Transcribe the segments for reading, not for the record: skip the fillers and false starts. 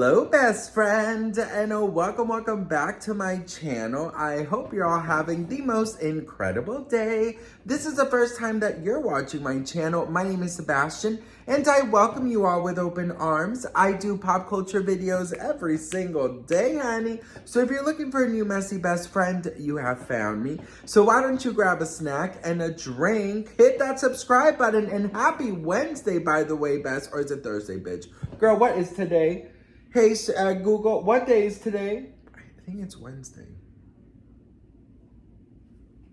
Hello, best friend, and welcome back to my channel. I hope you're all having the most incredible day. This is the first time that you're watching my channel. My name is Sebastian, and I welcome you all with open arms. I do pop culture videos every single day, honey. So if you're looking for a new messy best friend, you have found me. So why don't you grab a snack and a drink, hit that subscribe button, and happy Wednesday, by the way, best, or is it Thursday, bitch? Girl, what is today? Hey, Google, what day is today? I think it's Wednesday.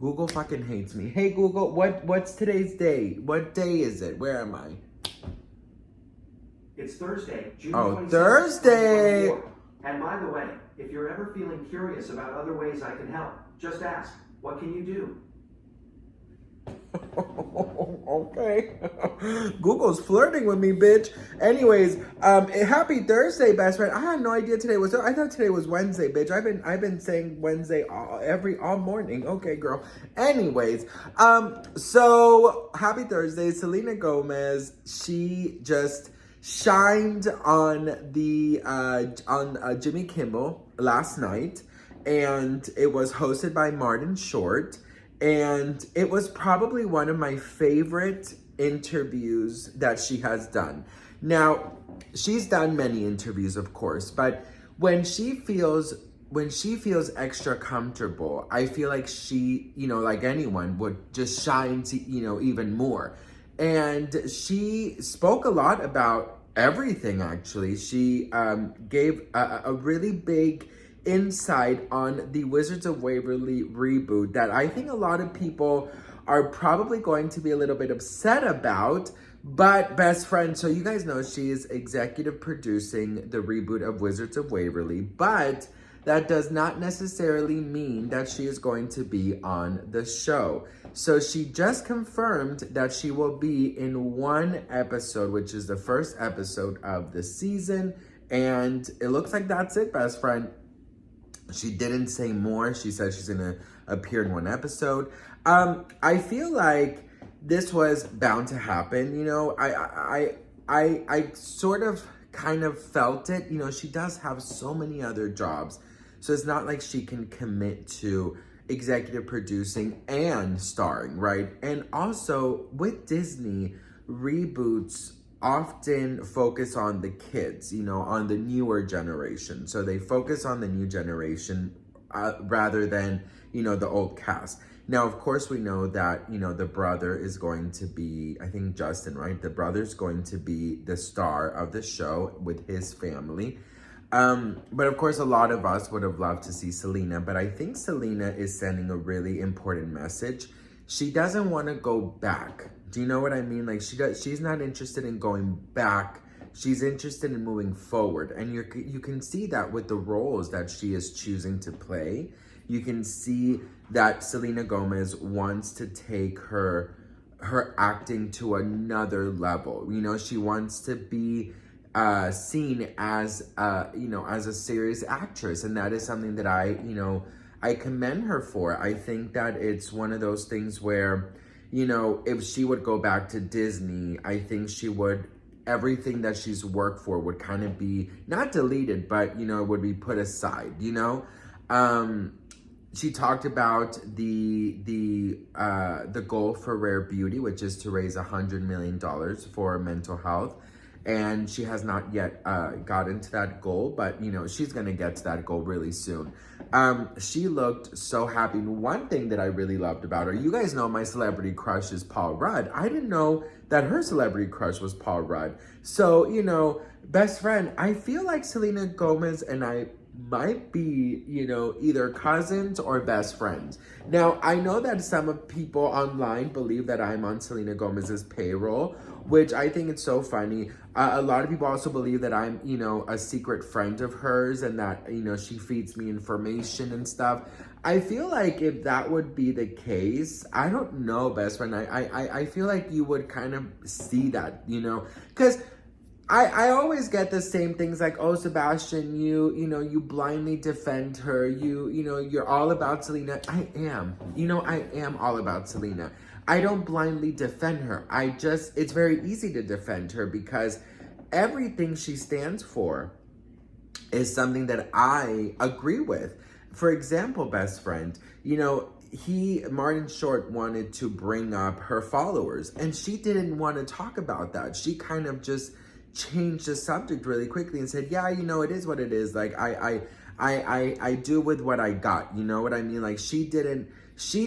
Google fucking hates me. Hey, Google, what's today's day? What day is it? Where am I? It's Thursday, June 27th, Thursday. 2024. And by the way, if you're ever feeling curious about other ways I can help, just ask, what can you do? Okay. Google's flirting with me, bitch. Anyways, happy Thursday, best friend. I had no idea today was. I thought today was Wednesday, bitch. I've been saying Wednesday all morning. Okay, girl. Anyways, so happy Thursday, Selena Gomez. She just shined on the Jimmy Kimmel last night, and it was hosted by Martin Short. And it was probably one of my favorite interviews that she has done. Now, she's done many interviews, of course, but when she feels extra comfortable, I feel like she, like anyone, would just shine to, even more. And she spoke a lot about everything, actually. She gave a really big insight on the Wizards of Waverly reboot that I think a lot of people are probably going to be a little bit upset about. But best friend, so you guys know she is executive producing the reboot of Wizards of Waverly, but that does not necessarily mean that she is going to be on the show. So she just confirmed that she will be in one episode, which is the first episode of the season, and it looks like that's it, best friend. She didn't say more. She said she's gonna appear in one episode. I feel like this was bound to happen. I sort of kind of felt it. She does have so many other jobs, so it's not like she can commit to executive producing and starring, right? And also with Disney, reboots often focus on the kids, on the newer generation. So they focus on the new generation rather than, the old cast. Now, of course, we know that, the brother is going to be, I think Justin, right? The brother's going to be the star of the show with his family. But of course, a lot of us would have loved to see Selena, but I think Selena is sending a really important message. She doesn't want to go back. Do you know what I mean? Like she's not interested in going back. She's interested in moving forward. And you can see that with the roles that she is choosing to play. You can see that Selena Gomez wants to take her acting to another level. She wants to be seen as as a serious actress, and that is something that I commend her for. I think that it's one of those things where, if she would go back to Disney, I think everything that she's worked for would kind of be, not deleted, but, would be put aside, She talked about the goal for Rare Beauty, which is to raise $100 million for mental health. And she has not yet gotten to that goal, but, she's going to get to that goal really soon. She looked so happy. One thing that I really loved about her, you guys know my celebrity crush is Paul Rudd. I didn't know that her celebrity crush was Paul Rudd. So, best friend, I feel like Selena Gomez and I might be, either cousins or best friends. Now, I know that some of people online believe that I'm on Selena Gomez's payroll, which I think it's so funny. A lot of people also believe that I'm, a secret friend of hers and that, she feeds me information and stuff. I feel like if that would be the case, I don't know, best friend. I feel like you would kind of see that, because I always get the same things like, oh, Sebastian, you blindly defend her. You're all about Selena. I am. I am all about Selena. I don't blindly defend her. It's very easy to defend her because everything she stands for is something that I agree with. For example, best friend, you know, Martin Short wanted to bring up her followers, and she didn't want to talk about that. She kind of just changed the subject really quickly and said, yeah, you know, it is what it is. Like, I do with what I got. You know what I mean? Like, she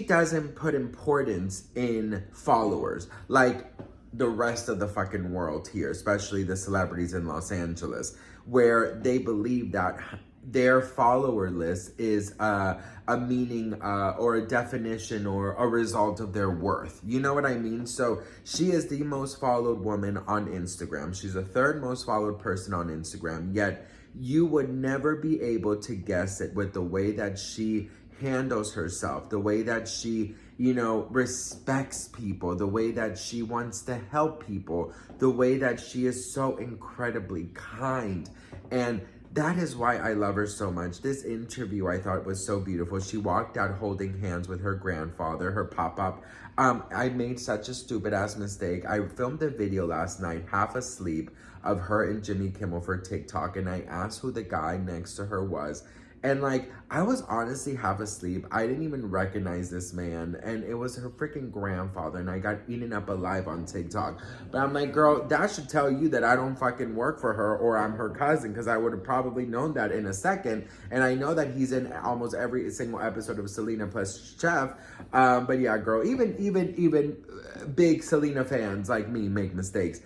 doesn't put importance in followers like the rest of the fucking world here, especially the celebrities in Los Angeles, where they believe that their follower list is a meaning or a definition or a result of their worth. You know what I mean? So she is the most followed woman on Instagram. She's the third most followed person on Instagram, yet you would never be able to guess it with the way that she handles herself, the way that she, you know, respects people, the way that she wants to help people, the way that she is so incredibly kind. And that is why I love her so much. This interview I thought was so beautiful. She walked out holding hands with her grandfather, her pop-up. I made such a stupid ass mistake. I filmed a video last night, half asleep, of her and Jimmy Kimmel for TikTok, and I asked who the guy next to her was. And like, I was honestly half asleep. I didn't even recognize this man. And it was her freaking grandfather. And I got eaten up alive on TikTok. But I'm like, girl, that should tell you that I don't fucking work for her or I'm her cousin. Because I would have probably known that in a second. And I know that he's in almost every single episode of Selena plus Chef. But yeah, girl, even big Selena fans like me make mistakes.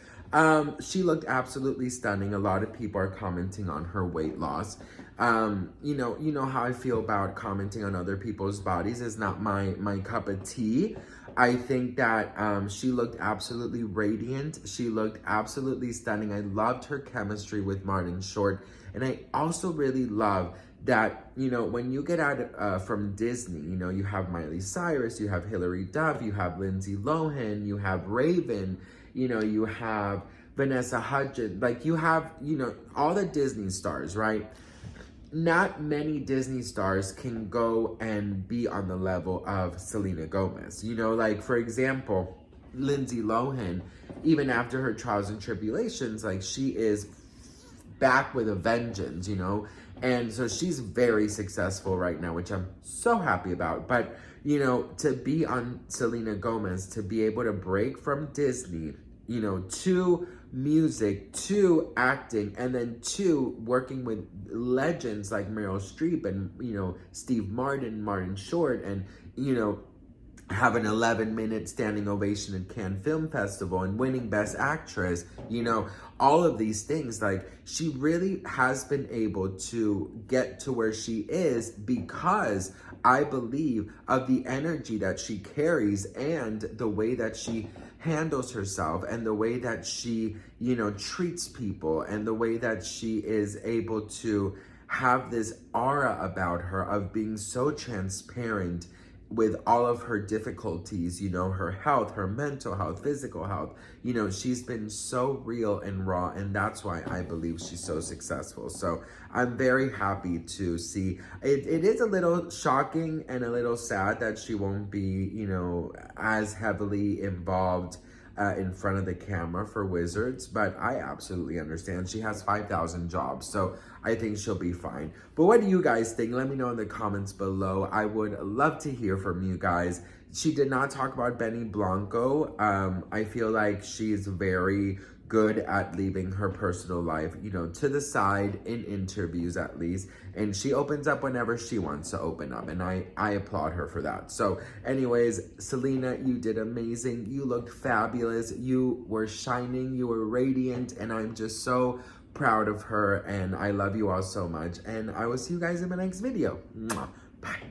She looked absolutely stunning. A lot of people are commenting on her weight loss. You know how I feel about commenting on other people's bodies is not my cup of tea. I think that she looked absolutely radiant. She looked absolutely stunning. I loved her chemistry with Martin Short. And I also really love that, you know, when you get out from Disney, you know, you have Miley Cyrus, you have Hilary Duff, you have Lindsay Lohan, you have Raven, you know, you have Vanessa Hudgens, like you have, you know, all the Disney stars, right? Not many Disney stars can go and be on the level of Selena Gomez. You know, like, for example, Lindsay Lohan, even after her trials and tribulations, like, she is back with a vengeance, you know? And so she's very successful right now, which I'm so happy about. But, you know, to be on Selena Gomez, to be able to break from Disney, you know, to music, to acting, and then to working with legends like Meryl Streep and, you know, Steve Martin, Martin Short, and, you know, have an 11-minute standing ovation at Cannes Film Festival and winning Best Actress, you know, all of these things. Like, she really has been able to get to where she is because I believe of the energy that she carries and the way that she handles herself and the way that she, you know, treats people and the way that she is able to have this aura about her of being so transparent with all of her difficulties, you know, her health, her mental health, physical health. You know, she's been so real and raw, and that's why I believe she's so successful. So I'm very happy to see. It is a little shocking and a little sad that she won't be, you know, as heavily involved in front of the camera for Wizards, but I absolutely understand. She has 5,000 jobs, so I think she'll be fine. But what do you guys think? Let me know in the comments below. I would love to hear from you guys. She did not talk about Benny Blanco. I feel like she's very good at leaving her personal life, you know, to the side in interviews at least. And she opens up whenever she wants to open up. And I applaud her for that. So anyways, Selena, you did amazing. You looked fabulous. You were shining. You were radiant. And I'm just so proud of her. And I love you all so much. And I will see you guys in my next video. Mwah. Bye.